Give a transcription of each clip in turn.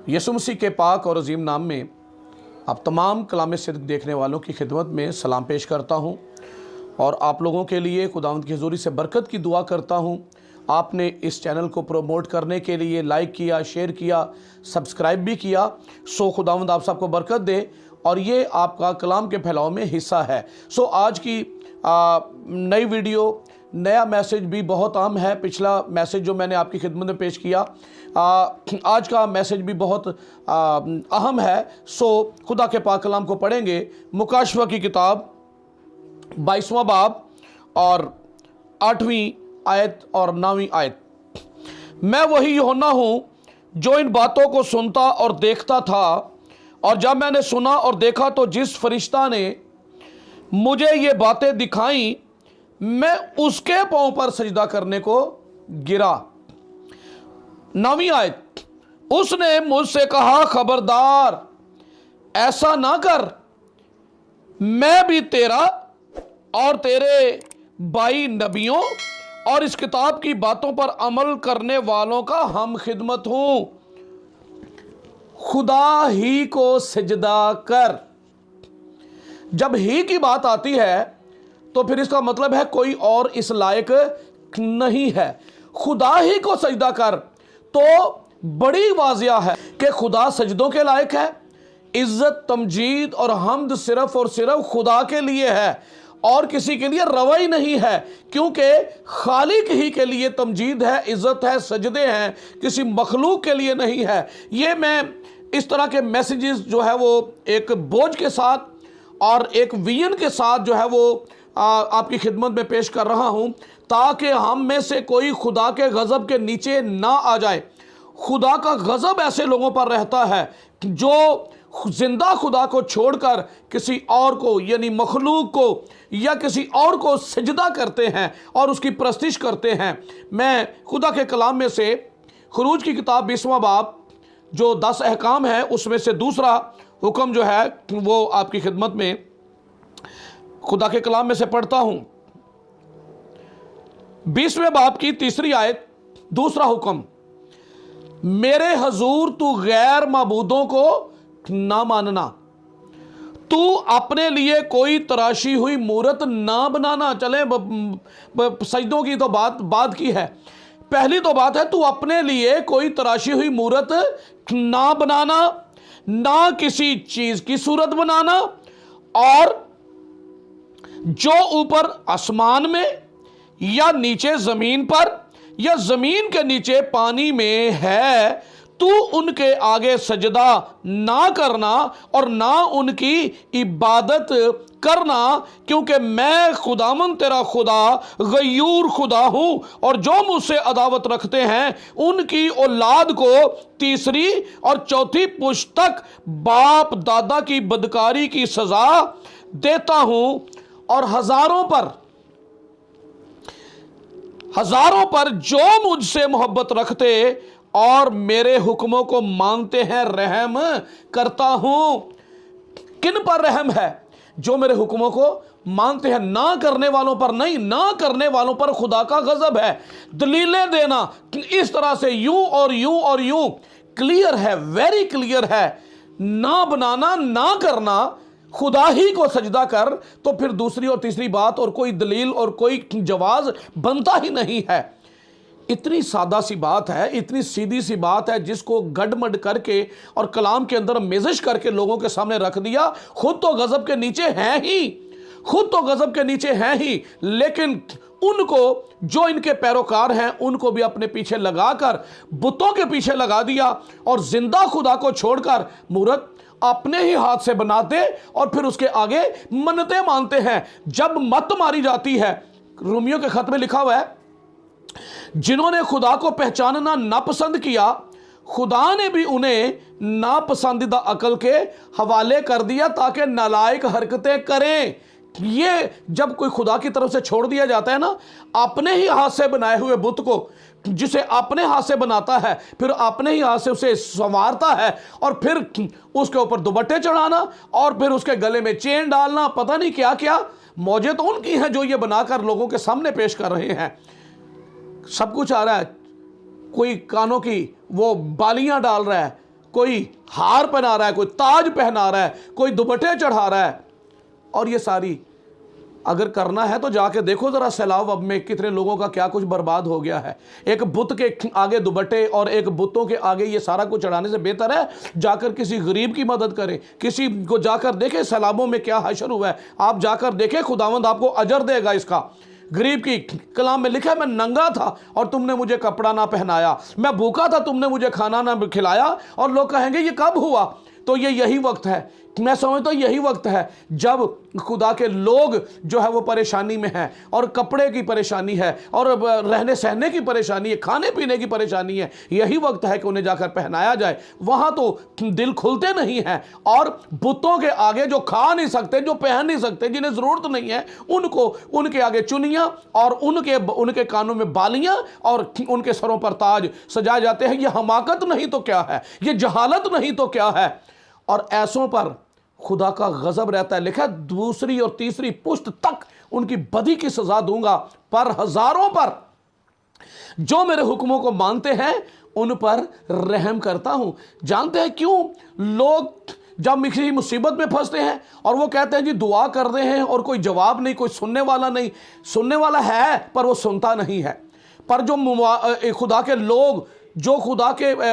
यीशु मसीह के पाक और अजीम नाम में आप तमाम कलाम सिद्क देखने वालों की खिदमत में सलाम पेश करता हूं और आप लोगों के लिए खुदावंद की हुजूरी से बरकत की दुआ करता हूं। आपने इस चैनल को प्रोमोट करने के लिए लाइक किया, शेयर किया, सब्सक्राइब भी किया। सो खुदावंद आप सबको बरकत दे और ये आपका कलाम के फैलाव में हिस्सा है। सो आज की नई वीडियो, नया मैसेज भी बहुत अहम है। पिछला मैसेज जो मैंने आपकी खिदमत में पेश किया, आज का मैसेज भी बहुत अहम है। सो खुदा के पाक कलाम को पढ़ेंगे। मुकाशवा की किताब 22वां बाब और 8वीं आयत और 9वीं आयत। मैं वही यूहन्ना हूँ जो इन बातों को सुनता और देखता था, और जब मैंने सुना और देखा तो जिस फरिश्ता ने मुझे ये बातें दिखाई, मैं उसके पांव पर सजदा करने को गिरा। 9वीं आयत। उसने मुझसे कहा, खबरदार ऐसा ना कर, मैं भी तेरा और तेरे भाई नबियों और इस किताब की बातों पर अमल करने वालों का हम खिदमत हूं। खुदा ही को सजदा कर। जब ही की बात आती है तो फिर इसका मतलब है कोई और इस लायक नहीं है। खुदा ही को सजदा कर तो बड़ी वाजिया है कि खुदा सजदों के लायक है। इज्जत, तमजीद और हमद सिर्फ और सिर्फ खुदा के लिए है और किसी के लिए रवा ही नहीं है, क्योंकि खालिक ही के लिए तमजीद है, इज्जत है, सजदे हैं, किसी मखलूक के लिए नहीं है। ये मैं इस तरह के मैसेजेस जो है वो एक बोझ के साथ और एक विजन के साथ जो है वो आपकी खिदमत में पेश कर रहा हूं, ताकि हम में से कोई खुदा के गज़ब के नीचे ना आ जाए। खुदा का गज़ब ऐसे लोगों पर रहता है जो जिंदा खुदा को छोड़कर किसी और को यानी मखलूक को या किसी और को सजदा करते हैं और उसकी प्रस्तिश करते हैं। मैं खुदा के कलाम में से खुरूज की किताब 20वां बाब जो 10 अहकाम है उसमें से दूसरा हुक्म जो है वो आपकी खिदमत में खुदा के कलाम में से पढ़ता हूं। 20वें बाब की 3री आयत, दूसरा हुक्म। मेरे हजूर तू गैर माबूदों को ना मानना, तू अपने लिए कोई तराशी हुई मूरत ना बनाना। चले सजदों की तो बात की है। पहली तो बात है तू अपने लिए कोई तराशी हुई मूरत ना बनाना, ना किसी चीज की सूरत बनाना, और जो ऊपर आसमान में या नीचे जमीन पर या जमीन के नीचे पानी में है, तू उनके आगे सजदा ना करना और ना उनकी इबादत करना, क्योंकि मैं खुदामन तेरा खुदा गयूर खुदा हूं, और जो मुझसे अदावत रखते हैं उनकी औलाद को 3री और 4थी पुश्त तक बाप दादा की बदकारी की सजा देता हूं, और हजारों पर जो मुझसे मोहब्बत रखते और मेरे हुक्मों को मानते हैं रहम करता हूं। किन पर रहम है? जो मेरे हुक्मों को मानते हैं। ना करने वालों पर नहीं, ना करने वालों पर खुदा का गजब है। दलीलें देना इस तरह से यूं और यूं और यूं, क्लियर है, वेरी क्लियर है। ना बनाना, ना करना, खुदा ही को सजदा कर, तो फिर दूसरी और तीसरी बात और कोई दलील और कोई जवाज बनता ही नहीं है। इतनी सादा सी बात है, इतनी सीधी सी बात है, जिसको गड़मड़ करके और कलाम के अंदर मेजिश करके लोगों के सामने रख दिया। खुद तो गजब के नीचे हैं ही, खुद तो गजब के नीचे हैं ही, लेकिन उनको जो इनके पैरोकार हैं उनको भी अपने पीछे लगाकर बुतों के पीछे लगा दिया और जिंदा खुदा को छोड़कर मूरत अपने ही हाथ से बनाते और फिर उसके आगे मन्नतें मानते हैं। जब मत मारी जाती है, रोमियो के खत में लिखा हुआ है, जिन्होंने खुदा को पहचानना नापसंद किया, खुदा ने भी उन्हें नापसंदीदा अकल के हवाले कर दिया ताकि नालायक हरकतें करें। ये जब कोई खुदा की तरफ से छोड़ दिया जाता है ना, अपने ही हाथ से बनाए हुए बुत को, जिसे अपने हाथ से बनाता है, फिर अपने ही हाथ से उसे संवारता है और फिर उसके ऊपर दुपट्टे चढ़ाना और फिर उसके गले में चेन डालना, पता नहीं क्या क्या मौजें तो उनकी हैं जो ये बनाकर लोगों के सामने पेश कर रहे हैं। सब कुछ आ रहा है, कोई कानों की वो बालियां डाल रहा है कोई हार पहना रहा है, कोई ताज पहना रहा है, कोई दुपट्टे चढ़ा रहा है। और ये सारी अगर करना है तो जाके देखो जरा सैलाब अब में कितने लोगों का क्या कुछ बर्बाद हो गया है। एक बुत के आगे दुपट्टे और एक बुतों के आगे ये सारा कुछ चढ़ाने से बेहतर है जाकर किसी गरीब की मदद करें, किसी को जाकर देखें सैलाबों में क्या हशर हुआ है। आप जाकर देखें, खुदावंद आपको अजर देगा इसका। गरीब की कलाम में लिखा है, मैं नंगा था और तुमने मुझे कपड़ा ना पहनाया, मैं भूखा था तुमने मुझे खाना ना खिलाया। और लोग कहेंगे ये कब हुआ? तो ये यही वक्त है, मैं समझता हूँ यही वक्त है जब खुदा के लोग जो है वो परेशानी में हैं, और कपड़े की परेशानी है, और रहने सहने की परेशानी है, खाने पीने की परेशानी है। यही वक्त है कि उन्हें जाकर पहनाया जाए। वहाँ तो दिल खुलते नहीं हैं, और बुतों के आगे जो खा नहीं सकते, जो पहन नहीं सकते, जिन्हें ज़रूरत नहीं है, उनको उनके आगे चुनियाँ और उनके कानों में बालियाँ और उनके सरों पर ताज सजाए जाते हैं। ये हमाकत नहीं तो क्या है, ये जहालत नहीं तो क्या है। और ऐसों पर खुदा का गजब रहता है। लिखा है, दूसरी और तीसरी पुश्त तक उनकी बदी की सजा दूंगा, पर हजारों पर जो मेरे हुक्मों को मानते हैं उन पर रहम करता हूं। जानते हैं क्यों? लोग जब किसी मुसीबत में फंसते हैं और वो कहते हैं जी दुआ कर रहे हैं और कोई जवाब नहीं, कोई सुनने वाला नहीं, सुनने वाला है पर वो सुनता नहीं है। पर जो खुदा के लोग, जो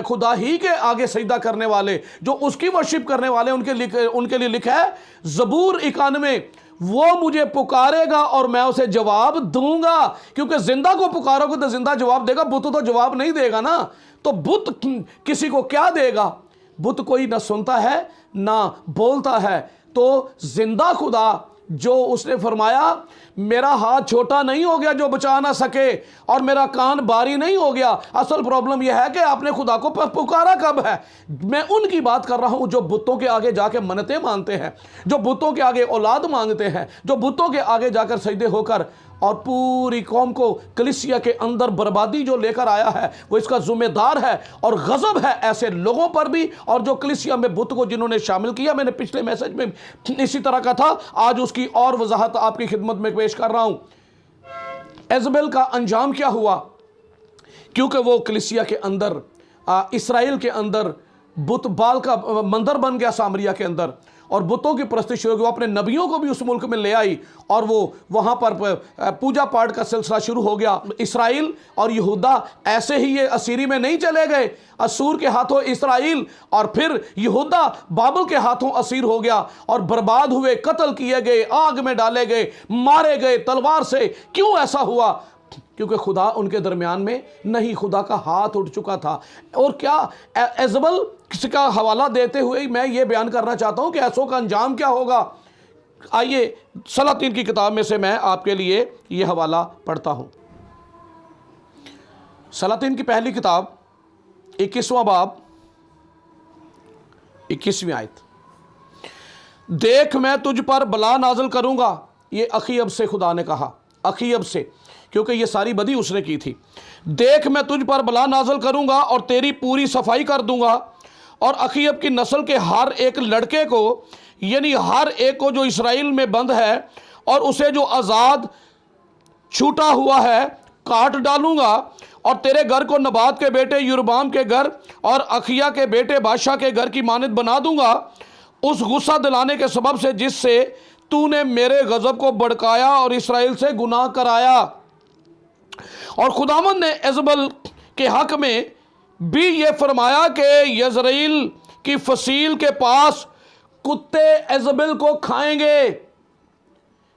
खुदा ही के आगे सजदा करने वाले, जो उसकी वर्शिप करने वाले, उनके लिए लिखा है ज़बूर 91, वो मुझे पुकारेगा और मैं उसे जवाब दूंगा। क्योंकि जिंदा को पुकारोगे तो जिंदा जवाब देगा, बुत तो जवाब नहीं देगा ना। तो बुत किसी को क्या देगा? बुत कोई ना सुनता है ना बोलता है। तो जिंदा खुदा, जो उसने फरमाया मेरा हाथ छोटा नहीं हो गया जो बचा ना सके, और मेरा कान बारी नहीं हो गया। असल प्रॉब्लम यह है कि आपने खुदा को पुकारा कब है। मैं उनकी बात कर रहा हूं जो बुतों के आगे जाके मन्नतें मांगते हैं, जो बुतों के आगे औलाद मांगते हैं, जो बुतों के आगे जाकर सजदे होकर और पूरी कौम को कलीसिया के अंदर बर्बादी जो लेकर आया है वो इसका जिम्मेदार है। और गजब है ऐसे लोगों पर भी, और जो कलीसिया में बुत को जिन्होंने शामिल किया। मैंने पिछले मैसेज में इसी तरह का था, आज उसकी और वजाहत आपकी खिदमत में पेश कर रहा हूं। एजबेल का अंजाम क्या हुआ? क्योंकि वो कलीसिया के अंदर, इसराइल के अंदर बुत बाल का मंदिर बन गया सामरिया के अंदर, और बुतों की परस्ती शुरू हो गई। वो अपने नबियों को भी उस मुल्क में ले आई और वो वहाँ पर पूजा पाठ का सिलसिला शुरू हो गया। इसराइल और यहूदा ऐसे ही ये असीरी में नहीं चले गए, असूर के हाथों इसराइल और फिर यहूदा बाबल के हाथों असीर हो गया और बर्बाद हुए, कत्ल किए गए, आग में डाले गए, मारे गए तलवार से। क्यों ऐसा हुआ? क्योंकि खुदा उनके दरमियान में नहीं, खुदा का हाथ उठ चुका था। और क्या एजबल का हवाला देते हुए मैं ये बयान करना चाहता हूं कि ऐसों का अंजाम क्या होगा। आइए सलातीन की किताब में से मैं आपके लिए ये हवाला पढ़ता हूं। सलातीन की पहली किताब 21वां बाब 21वीं आयत, देख मैं तुझ पर बला नाजल करूंगा। ये अखीयब से खुदा ने कहा, अखीयब से, क्योंकि ये सारी बदी उसने की थी। देख मैं तुझ पर बला नाजल करूंगा और तेरी पूरी सफाई कर दूंगा, और अखीयब की नस्ल के हर एक लड़के को, यानी हर एक को जो इसराइल में बंद है और उसे जो आज़ाद छूटा हुआ है, काट डालूंगा। और तेरे घर को नबात के बेटे युरबाम के घर और अखिया के बेटे बादशाह के घर की मानद बना दूंगा, उस गुस्सा दिलाने के सबब से जिससे तूने मेरे गजब को भड़काया और इसराइल से गुनाह कराया। और खुदावंद ने एजबल के हक में भी ये फरमाया कि यजरेल की फसील के पास कुत्ते एजबल को खाएंगे।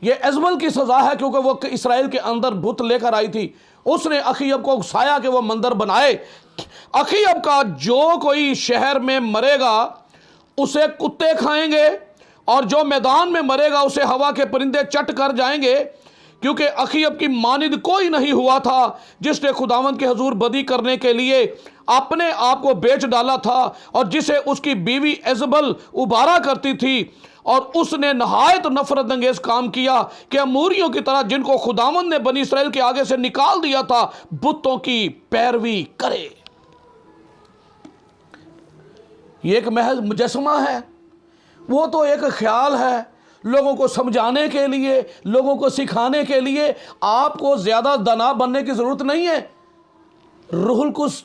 ये एजबल की सजा है, क्योंकि वो इसराइल के अंदर बुत लेकर आई थी। उसने अखीयब को उकसाया कि वो मंदिर बनाए। अखीयब का जो कोई शहर में मरेगा उसे कुत्ते खाएंगे, और जो मैदान में मरेगा उसे हवा के परिंदे चट कर जाएंगे। क्योंकि अखीयब की मानिद कोई नहीं हुआ था जिसने खुदावंद के हजूर बदी करने के लिए अपने आप को बेच डाला था, और जिसे उसकी बीवी एजबल उबारा करती थी। और उसने नहायत नफरत अंगेज काम किया कि अमूरियों की तरह, जिनको खुदावंद ने बनी इसराइल के आगे से निकाल दिया था, बुतों की पैरवी करे। ये एक महज मुजस्समा है, वो तो एक ख्याल है लोगों को समझाने के लिए, लोगों को सिखाने के लिए। आपको ज़्यादा दना बनने की ज़रूरत नहीं है। रूहुल कुछ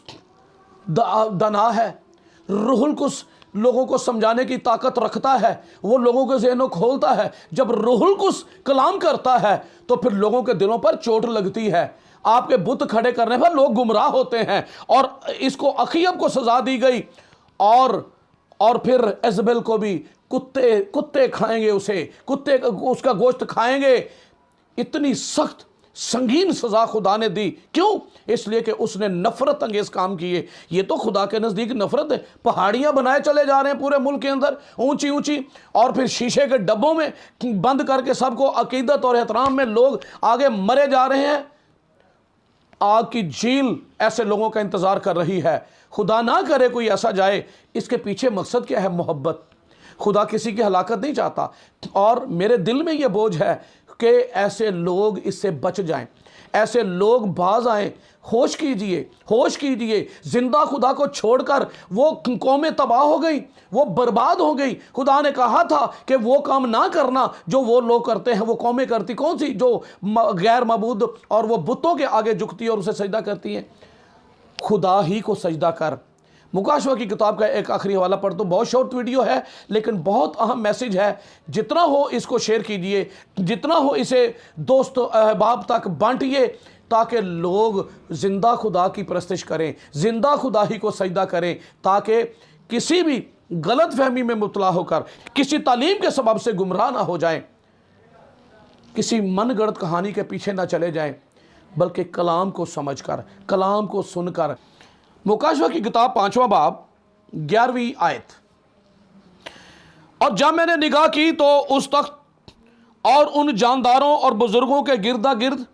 दना है, रूहुल कुस लोगों को समझाने की ताकत रखता है, वो लोगों के ज़हनों खोलता है। जब रूहुल कुस कलाम करता है तो फिर लोगों के दिलों पर चोट लगती है। आपके बुत खड़े करने पर लोग गुमराह होते हैं। और इसको अखीयब को सजा दी गई, और फिर इज़बेल को भी कुत्ते खाएंगे, कुत्ते उसका गोश्त खाएंगे। इतनी सख्त संगीन सजा खुदा ने दी। क्यों? इसलिए कि उसने नफरत अंगेज काम किए। ये तो खुदा के नज़दीक नफरत है। पहाड़ियां बनाए चले जा रहे हैं पूरे मुल्क के अंदर, ऊंची ऊंची, और फिर शीशे के डब्बों में बंद करके सबको अकीदत और एहतराम में लोग आगे मरे जा रहे हैं। आग की झील ऐसे लोगों का इंतजार कर रही है। खुदा ना करे कोई ऐसा जाए। इसके पीछे मकसद क्या है? मोहब्बत। खुदा किसी की हलाकत नहीं चाहता। और मेरे दिल में यह बोझ है कि ऐसे लोग इससे बच जाएं, ऐसे लोग बाज आएं। होश कीजिए, होश कीजिए। जिंदा खुदा को छोड़कर वो कौमें तबाह हो गई, वो बर्बाद हो गई। खुदा ने कहा था कि वो काम ना करना जो वो लोग करते हैं। वो कौमें करती कौन सी? जो गैर मबूद और वो बुतों के आगे झुकती है और उसे सजदा करती हैं। खुदा ही को सजदा कर। मुकाशवा की किताब का एक आखिरी हवाला पढ़ दो। बहुत शॉर्ट वीडियो है लेकिन बहुत अहम मैसेज है। जितना हो इसको शेयर कीजिए, जितना हो इसे दोस्त अहबाब तक बांटिए, ताकि लोग जिंदा खुदा की परस्तिश करें, जिंदा खुदा ही को सजदा करें, ताकि किसी भी गलत फहमी में मुबतला होकर किसी तालीम के सबब से गुमराह ना हो जाएं, किसी मनगढ़ंत कहानी के पीछे ना चले जाएं, बल्कि कलाम को समझकर, कलाम को सुनकर। मुकाशवा की किताब 5वां बाब 11वीं आयत। और जब मैंने निगाह की तो उस तख्त और उन जानदारों और बुजुर्गों के गिरदा गिर्द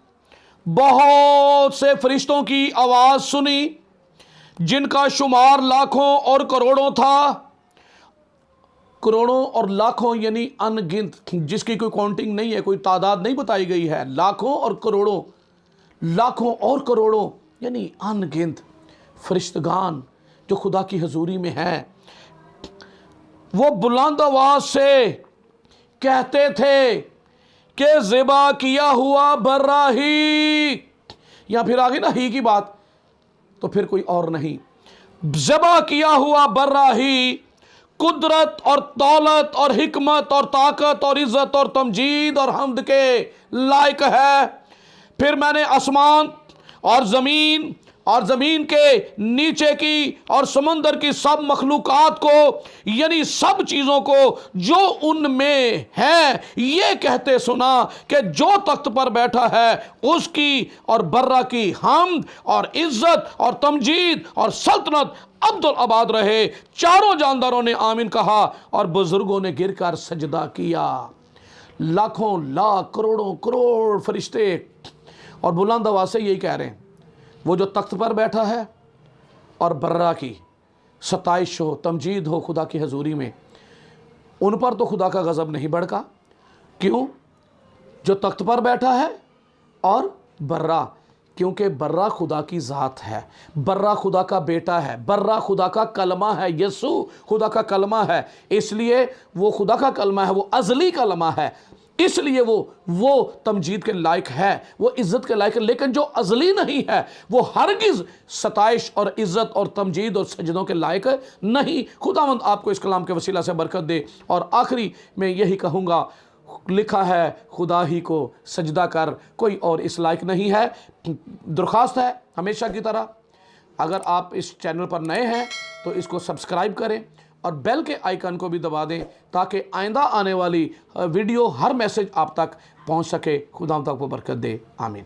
बहुत से फरिश्तों की आवाज सुनी, जिनका शुमार लाखों और करोड़ों था। करोड़ों और लाखों यानी अनगिनत, जिसकी कोई काउंटिंग नहीं है, कोई तादाद नहीं बताई गई है। लाखों और करोड़ों, लाखों और करोड़ों यानी अनगिनत फरिश्तगान जो खुदा की हजूरी में हैं। वो बुलंद आवाज से कहते थे कि ज़िबा किया हुआ बर्रा ही, या फिर आगे ना ही की बात, तो फिर कोई और नहीं। ज़िबा किया हुआ बर्रा ही कुदरत और दौलत और हिकमत और ताकत और इज्जत और तमजीद और हम्द के लायक है। फिर मैंने आसमान और ज़मीन के नीचे की और समंदर की सब मखलूकात को, यानी सब चीज़ों को जो उनमें है, ये कहते सुना कि जो तख्त पर बैठा है उसकी और बर्रा की हम्द और इज्जत और तमजीद और सल्तनत अब्दुल आबाद रहे। चारों जानदारों ने आमीन कहा और बुजुर्गों ने गिरकर सजदा किया। लाखों लाख करोड़ों करोड़ फरिश्ते और बुलंद आवाज़ से यही कह रहे हैं, वो जो तख्त पर बैठा है और बर्रा की सताइश हो, तमजीद हो खुदा की हजूरी में, उन पर तो खुदा का गज़ब नहीं भड़का। क्यों? जो तख्त पर बैठा है और बर्रा, क्योंकि बर्रा खुदा की ज़ात है, बर्रा खुदा का बेटा है, बर्रा खुदा का कलमा है, यसू खुदा का कलमा है। इसलिए वो खुदा का कलमा है, वो अज़ली कलमा है, इसलिए वो तमजीद के लायक है, वो इज़्ज़त के लायक है। लेकिन जो अज़ली नहीं है वो हरगिज़ सताइश और इज़्ज़त और तमजीद और सजदों के लायक नहीं। खुदावंद आपको इस कलाम के वसीला से बरकत दे। और आखिरी में यही कहूँगा, लिखा है खुदा ही को सजदा कर, कोई और इस लायक नहीं है। दरख्वास्त है हमेशा की तरह, अगर आप इस चैनल पर नए हैं तो इसको सब्सक्राइब करें और बेल के आइकन को भी दबा दें, ताकि आइंदा आने वाली वीडियो हर मैसेज आप तक पहुंच सके। खुदा तक वो बरकत दे। आमीन।